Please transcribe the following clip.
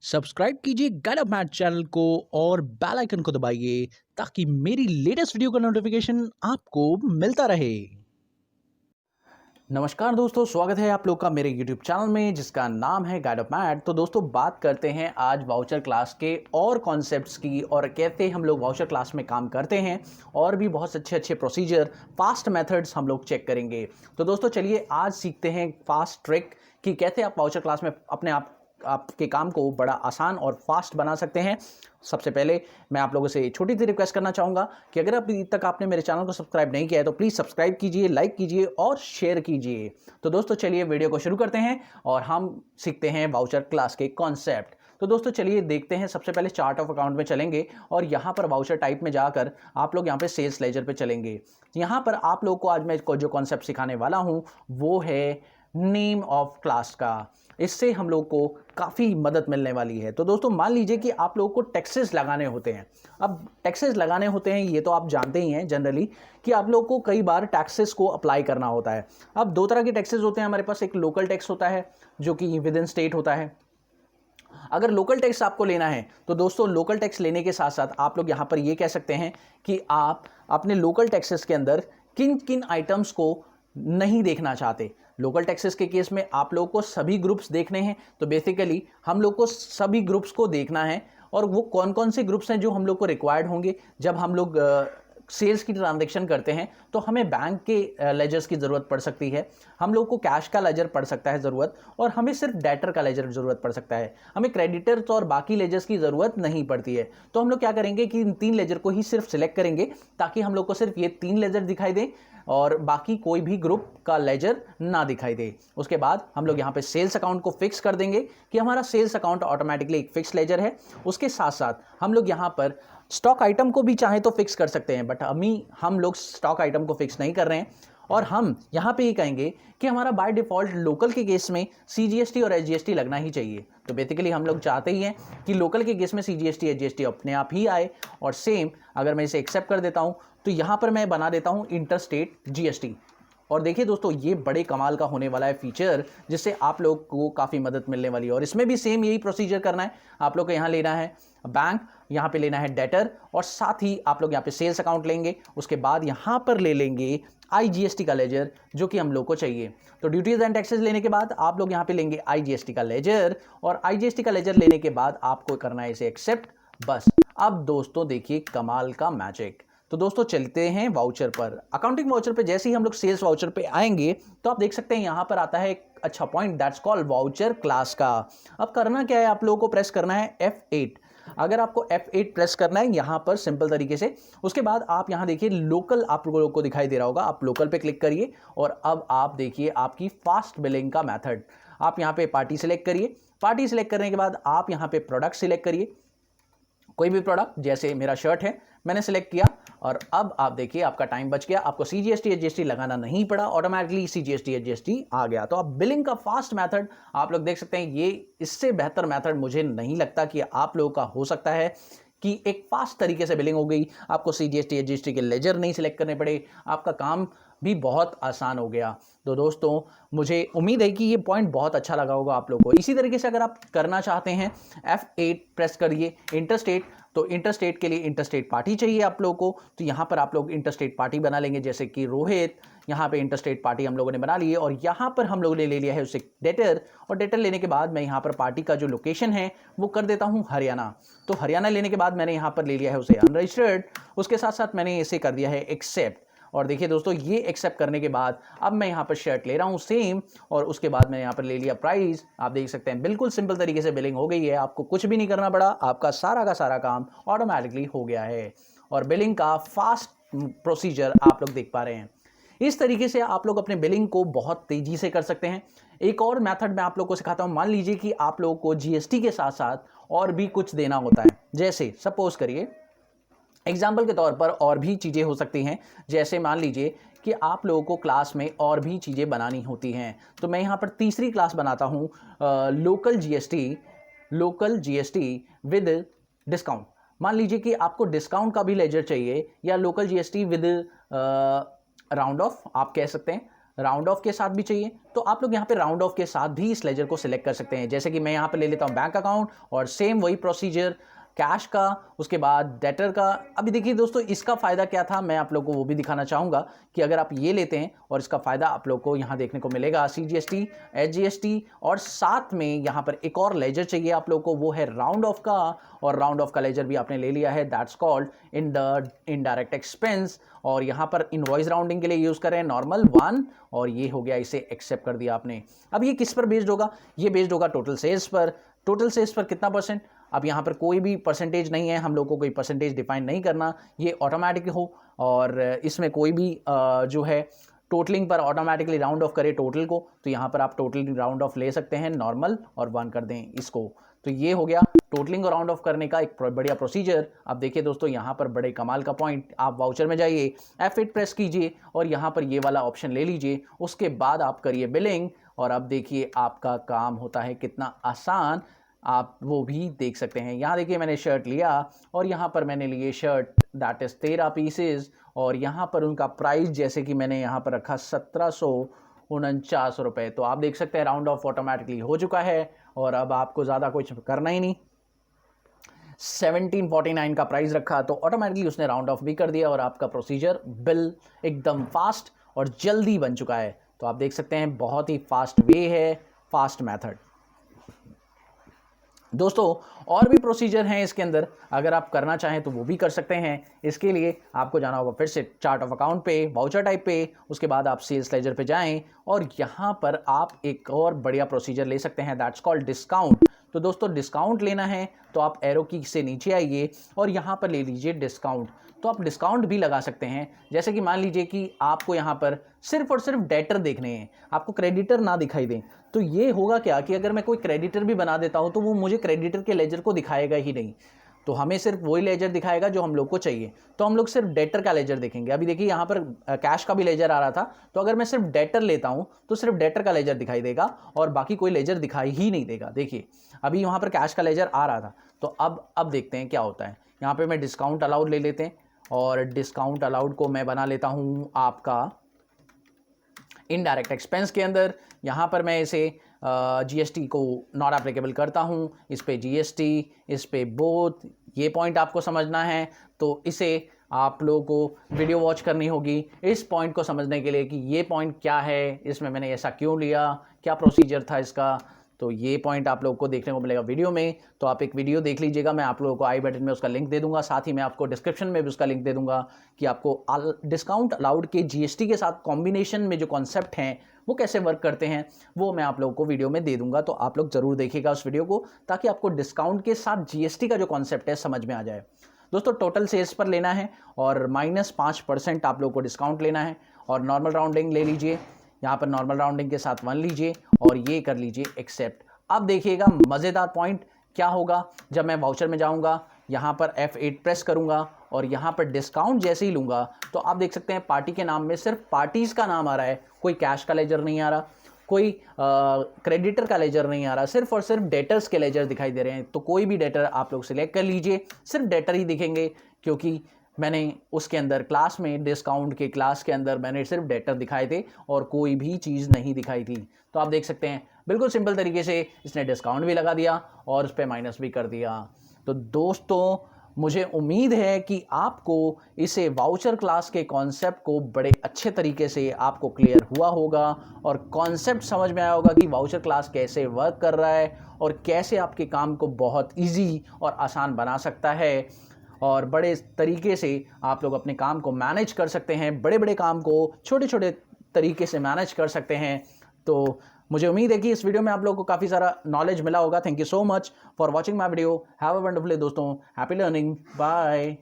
Subscribe कीजिए guide of math channel को और बेल आइकन को दबाइए ताकि मेरी लेटेस्ट वीडियो का नोटिफिकेशन आपको मिलता रहे। नमस्कार दोस्तों, स्वागत है आप लोग का मेरे YouTube चैनल में जिसका नाम है गाइड ऑफ मैथ। तो दोस्तों बात करते हैं आज वाउचर क्लास के और कॉन्सेप्ट्स की और कैसे हम लोग वाउचर क्लास में काम करते हैं और भी बहुत अच्छे अच्छे प्रोसीजर फास्ट मेथड्स हम लोग चेक करेंगे। तो दोस्तों चलिए आज सीखते हैं फास्ट ट्रिक कि कैसे आप वाउचर क्लास में अपने आपके काम को बड़ा आसान और फास्ट बना सकते हैं। सबसे पहले मैं आप लोगों से छोटी सी रिक्वेस्ट करना चाहूँगा कि अगर अभी तक आपने मेरे चैनल को सब्सक्राइब नहीं किया है तो प्लीज़ सब्सक्राइब कीजिए, लाइक कीजिए और शेयर कीजिए। तो दोस्तों चलिए वीडियो को शुरू करते हैं और हम सीखते हैं वाउचर क्लास के कॉन्सेप्ट। तो दोस्तों चलिए देखते हैं। सबसे पहले चार्ट ऑफ अकाउंट में चलेंगे और यहाँ पर वाउचर टाइप में जाकर आप लोग यहाँ पे सेल्स लेजर पे चलेंगे। यहाँ पर आप लोग को आज मैं जो कॉन्सेप्ट सिखाने वाला हूँ वो है नेम ऑफ क्लास का। इससे हम लोग को काफ़ी मदद मिलने वाली है। तो दोस्तों मान लीजिए कि आप लोगों को टैक्सेस लगाने होते हैं। अब टैक्सेस लगाने होते हैं ये तो आप जानते ही हैं जनरली कि आप लोग को कई बार टैक्सेस को अप्लाई करना होता है। अब दो तरह के टैक्सेस होते हैं हमारे पास। एक लोकल टैक्स होता है जो कि विद इन स्टेट होता है। अगर लोकल टैक्स आपको लेना है तो दोस्तों लोकल टैक्स लेने के साथ साथ आप लोग यहाँ पर ये कह सकते हैं कि आप अपने लोकल टैक्सेस के अंदर किन किन आइटम्स को नहीं देखना चाहते। लोकल टैक्सेस के केस में आप लोगों को सभी ग्रुप्स देखने हैं। तो बेसिकली हम लोग को सभी ग्रुप्स को देखना है और वो कौन कौन से ग्रुप्स हैं जो हम लोग को रिक्वायर्ड होंगे। जब हम लोग सेल्स की ट्रांजैक्शन करते हैं तो हमें बैंक के लेजर्स की ज़रूरत पड़ सकती है, हम लोग को कैश का लेजर पड़ सकता है ज़रूरत, और हमें सिर्फ डेटर का लेजर ज़रूरत पड़ सकता है। हमें क्रेडिटर्स और बाकी लेजर्स की ज़रूरत नहीं पड़ती है। तो हम लोग क्या करेंगे कि इन तीन लेजर को ही सिर्फ सिलेक्ट करेंगे ताकि हम लोग को सिर्फ ये तीन लेजर दिखाई दे और बाकी कोई भी ग्रुप का लेजर ना दिखाई दे। उसके बाद हम लोग यहाँ पे सेल्स अकाउंट को फिक्स कर देंगे कि हमारा सेल्स अकाउंट ऑटोमेटिकली एक फिक्स लेजर है। उसके साथ साथ हम लोग यहाँ पर स्टॉक आइटम को भी चाहे तो फिक्स कर सकते हैं, बट हम लोग स्टॉक आइटम को फिक्स नहीं कर रहे हैं। और हम यहाँ पे ये कहेंगे कि हमारा बाय डिफ़ॉल्ट लोकल के केस में CGST और SGST लगना ही चाहिए। तो बेसिकली हम लोग चाहते ही हैं कि लोकल के केस में CGST SGST अपने आप ही आए। और सेम अगर मैं इसे एक्सेप्ट कर देता हूँ तो यहाँ पर मैं बना देता हूँ इंटरस्टेट GST। और देखिए दोस्तों ये बड़े कमाल का होने वाला है फीचर जिससे आप लोग को काफ़ी मदद मिलने वाली है। और इसमें भी सेम यही प्रोसीजर करना है। आप लोग को यहाँ लेना है बैंक, यहाँ पे लेना है डेटर, और साथ ही आप लोग यहाँ पे सेल्स अकाउंट लेंगे। उसके बाद यहाँ पर ले लेंगे IGST का लेजर जो कि हम लोग को चाहिए। तो ड्यूटीज एंड टैक्सेस लेने के बाद आप लोग यहाँ पे लेंगे IGST का लेजर, और IGST का लेजर लेने के बाद आपको करना है इसे एक्सेप्ट। बस अब दोस्तों देखिए कमाल का मैजिक। तो दोस्तों चलते हैं वाउचर पर। अकाउंटिंग वाउचर पे जैसे ही हम लोग सेल्स वाउचर पे आएंगे तो आप देख सकते हैं यहाँ पर आता है एक अच्छा point, that's called voucher class का। अब करना क्या है, आप लोगों को प्रेस करना है F8। अगर आपको F8 प्रेस करना है यहाँ पर सिंपल तरीके से, उसके बाद आप यहाँ देखिए लोकल आप लोगों को दिखाई दे रहा होगा, आप लोकल पे क्लिक करिए और अब आप देखिए आपकी फास्ट बिलिंग का मेथड। आप यहाँ पे पार्टी सिलेक्ट करिए। पार्टी सिलेक्ट करने के बाद आप यहाँ पे प्रोडक्ट सिलेक्ट करिए, कोई भी प्रोडक्ट, जैसे मेरा शर्ट है मैंने सेलेक्ट किया। और अब आप देखिए आपका टाइम बच गया, आपको CGST SGST लगाना नहीं पड़ा, ऑटोमेटिकली CGST SGST आ गया। तो अब बिलिंग का फास्ट मेथड आप लोग देख सकते हैं, ये इससे बेहतर मेथड मुझे नहीं लगता कि आप लोगों का हो सकता है कि एक फास्ट तरीके से बिलिंग हो गई। आपको CGST SGST के लेजर नहीं सिलेक्ट करने पड़े, आपका काम भी बहुत आसान हो गया। तो दोस्तों मुझे उम्मीद है कि ये पॉइंट बहुत अच्छा लगा होगा आप लोगों को। इसी तरीके से अगर आप करना चाहते हैं F8 प्रेस करिए, इंटरस्टेट। तो इंटरस्टेट के लिए इंटरस्टेट पार्टी चाहिए आप लोगों को, तो यहाँ पर आप लोग इंटरस्टेट पार्टी बना लेंगे, जैसे कि रोहित। यहाँ पे इंटरस्टेट पार्टी हम लोगों ने बना ली है और यहाँ पर हम लोगों ने ले लिया है उसे डेटर। और डेटर लेने के बाद मैं यहाँ पर पार्टी का जो लोकेशन है वो कर देता हूँ हरियाणा। तो हरियाणा लेने के बाद मैंने यहाँ पर ले लिया है उसे अनरजिस्टर्ड। उसके साथ साथ मैंने इसे कर दिया है एक्सेप्ट। और देखिए दोस्तों ये एक्सेप्ट करने के बाद अब मैं यहाँ पर शर्ट ले रहा हूँ सेम, और उसके बाद मैं यहाँ पर ले लिया प्राइस। आप देख सकते हैं बिल्कुल सिंपल तरीके से बिलिंग हो गई है, आपको कुछ भी नहीं करना पड़ा, आपका सारा का सारा काम ऑटोमेटिकली हो गया है। और बिलिंग का फास्ट प्रोसीजर आप लोग देख पा रहे हैं। इस तरीके से आप लोग अपने बिलिंग को बहुत तेजी से कर सकते हैं। एक और मेथड मैं आप लोग को सिखाता हूँ। मान लीजिए कि आप लोगों को GST के साथ साथ और भी कुछ देना होता है, जैसे सपोज करिए एग्जाम्पल के तौर पर और भी चीज़ें हो सकती हैं। जैसे मान लीजिए कि आप लोगों को क्लास में और भी चीज़ें बनानी होती हैं, तो मैं यहाँ पर तीसरी क्लास बनाता हूँ लोकल GST विद डिस्काउंट। मान लीजिए कि आपको डिस्काउंट का भी लेजर चाहिए या local GST with round of आप कह सकते हैं। राउंड ऑफ के साथ भी चाहिए तो आप लोग यहाँ पे राउंड ऑफ के साथ भी इस लेजर को सिलेक्ट कर सकते हैं। जैसे कि मैं यहाँ पे ले लेता हूँ बैंक अकाउंट और सेम वही प्रोसीजर कैश का, उसके बाद डेटर का। अभी देखिए दोस्तों, इसका फ़ायदा क्या था मैं आप लोगों को वो भी दिखाना चाहूँगा कि अगर आप ये लेते हैं और इसका फ़ायदा आप लोग को यहाँ देखने को मिलेगा CGST, SGST और साथ में यहाँ पर एक और लेजर चाहिए आप लोग को, वो है राउंड ऑफ का। और राउंड ऑफ का लेजर भी आपने ले लिया है, that's called in the indirect expense. और यहाँ पर इनवॉइस राउंडिंग के लिए यूज़ करें नॉर्मल 1 और ये हो गया, इसे एक्सेप्ट कर दिया आपने। अब ये किस पर बेस्ड होगा? ये बेस्ड होगा टोटल सेल्स पर। टोटल सेल्स पर कितना परसेंट? अब यहाँ पर कोई भी परसेंटेज नहीं है, हम लोग को कोई परसेंटेज डिफाइन नहीं करना, ये ऑटोमेटिक हो और इसमें कोई भी जो है टोटलिंग पर ऑटोमेटिकली राउंड ऑफ करे टोटल को, तो यहाँ पर आप टोटल राउंड ऑफ ले सकते हैं नॉर्मल और 1 कर दें इसको। तो ये हो गया टोटलिंग और राउंड ऑफ करने का एक बढ़िया प्रोसीजर। अब देखिए दोस्तों, यहाँ पर बड़े कमाल का पॉइंट, आप वाउचर में जाइए, F8 प्रेस कीजिए और यहाँ पर ये वाला ऑप्शन ले लीजिए, उसके बाद आप करिए बिलिंग और अब देखिए आपका काम होता है कितना आसान, आप वो भी देख सकते हैं। यहाँ देखिए मैंने शर्ट लिया और यहाँ पर मैंने लिए शर्ट दैट इज़ 13 पीसेज और यहाँ पर उनका प्राइस जैसे कि मैंने यहाँ पर रखा 1749 रुपये। तो आप देख सकते हैं राउंड ऑफ ऑटोमेटिकली हो चुका है और अब आपको ज़्यादा कुछ करना ही नहीं। 1749 का प्राइस रखा तो ऑटोमेटिकली उसने राउंड ऑफ भी कर दिया और आपका प्रोसीजर बिल एकदम फास्ट और जल्दी बन चुका है। तो आप देख सकते हैं बहुत ही फास्ट वे है, फास्ट मेथड। दोस्तों और भी प्रोसीजर हैं इसके अंदर, अगर आप करना चाहें तो वो भी कर सकते हैं। इसके लिए आपको जाना होगा फिर से चार्ट ऑफ अकाउंट पे, वाउचर टाइप पे, उसके बाद आप सेल्स लेजर पे जाएं और यहाँ पर आप एक और बढ़िया प्रोसीजर ले सकते हैं, दैट्स कॉल्ड डिस्काउंट। तो दोस्तों डिस्काउंट लेना है तो आप एरो की से नीचे आइए और यहाँ पर ले लीजिए डिस्काउंट। तो आप डिस्काउंट भी लगा सकते हैं, जैसे कि मान लीजिए कि आपको यहाँ पर सिर्फ और सिर्फ डेटर देखने हैं, आपको क्रेडिटर ना दिखाई दें, तो ये होगा क्या कि अगर मैं कोई क्रेडिटर भी बना देता हूँ तो वो मुझे क्रेडिटर के लेजर को दिखाएगा ही नहीं, तो हमें सिर्फ वही लेजर दिखाएगा जो हम लोग को चाहिए। तो हम लोग सिर्फ डेटर का लेजर देखेंगे। अभी देखिए यहाँ पर कैश का भी लेजर आ रहा था, तो अगर मैं सिर्फ डेटर लेता हूँ तो सिर्फ डेटर का लेजर दिखाई देगा और बाकी कोई लेजर दिखाई ही नहीं देगा। देखिए अभी यहाँ पर कैश का लेजर आ रहा था, तो अब देखते हैं क्या होता है। यहाँ पर मैं डिस्काउंट अलाउड ले लेते हैं और डिस्काउंट अलाउड को मैं बना लेता हूँ आपका इनडायरेक्ट एक्सपेंस के अंदर। यहाँ पर मैं इसे GST को नॉट एप्लीकेबल करता हूँ, इस पे GST, इस पे बोथ, ये पॉइंट आपको समझना है। तो इसे आप लोगों को वीडियो वॉच करनी होगी इस पॉइंट को समझने के लिए कि ये पॉइंट क्या है, इसमें मैंने ऐसा क्यों लिया, क्या प्रोसीजर था इसका। तो ये पॉइंट आप लोगों को देखने को मिलेगा वीडियो में, तो आप एक वीडियो देख लीजिएगा, मैं आप लोगों को आई बटन में उसका लिंक दे दूंगा, साथ ही मैं आपको डिस्क्रिप्शन में भी उसका लिंक दे दूंगा कि आपको डिस्काउंट अलाउड के GST के साथ कॉम्बिनेशन में जो कॉन्सेप्ट हैं वो कैसे वर्क करते हैं वो मैं आप लोगों को वीडियो में दे दूंगा। तो आप लोग ज़रूर देखिएगा उस वीडियो को ताकि आपको डिस्काउंट के साथ GST का जो कॉन्सेप्ट है समझ में आ जाए। दोस्तों टोटल सेल्स पर लेना है और -5% आप लोग को डिस्काउंट लेना है और नॉर्मल राउंडिंग ले लीजिए, यहाँ पर नॉर्मल राउंडिंग के साथ 1 लीजिए और ये कर लीजिए एक्सेप्ट। अब देखिएगा मज़ेदार पॉइंट क्या होगा, जब मैं वाउचर में जाऊँगा यहाँ पर F8 प्रेस करूँगा और यहाँ पर डिस्काउंट जैसे ही लूँगा तो आप देख सकते हैं पार्टी के नाम में सिर्फ पार्टीज़ का नाम आ रहा है, कोई कैश का लेजर नहीं आ रहा, कोई क्रेडिटर का लेजर नहीं आ रहा, सिर्फ और सिर्फ डेटर्स के लेजर दिखाई दे रहे हैं। तो कोई भी डेटर आप लोग सिलेक्ट कर लीजिए, सिर्फ डेटर ही दिखेंगे क्योंकि मैंने उसके अंदर क्लास में डिस्काउंट के क्लास के अंदर मैंने सिर्फ डेटर दिखाए थे और कोई भी चीज़ नहीं दिखाई थी। तो आप देख सकते हैं बिल्कुल सिंपल तरीके से इसने डिस्काउंट भी लगा दिया और उस पर माइनस भी कर दिया। तो दोस्तों मुझे उम्मीद है कि आपको इसे वाउचर क्लास के कॉन्सेप्ट को बड़े अच्छे तरीके से आपको क्लियर हुआ होगा और कॉन्सेप्ट समझ में आया होगा कि वाउचर क्लास कैसे वर्क कर रहा है और कैसे आपके काम को बहुत इजी और आसान बना सकता है और बड़े तरीके से आप लोग अपने काम को मैनेज कर सकते हैं, बड़े बड़े काम को छोटे छोटे तरीके से मैनेज कर सकते हैं। तो मुझे उम्मीद है कि इस वीडियो में आप लोगों को काफ़ी सारा नॉलेज मिला होगा। Thank you so much for watching my video. Have a wonderful day दोस्तों, हैप्पी लर्निंग, बाय।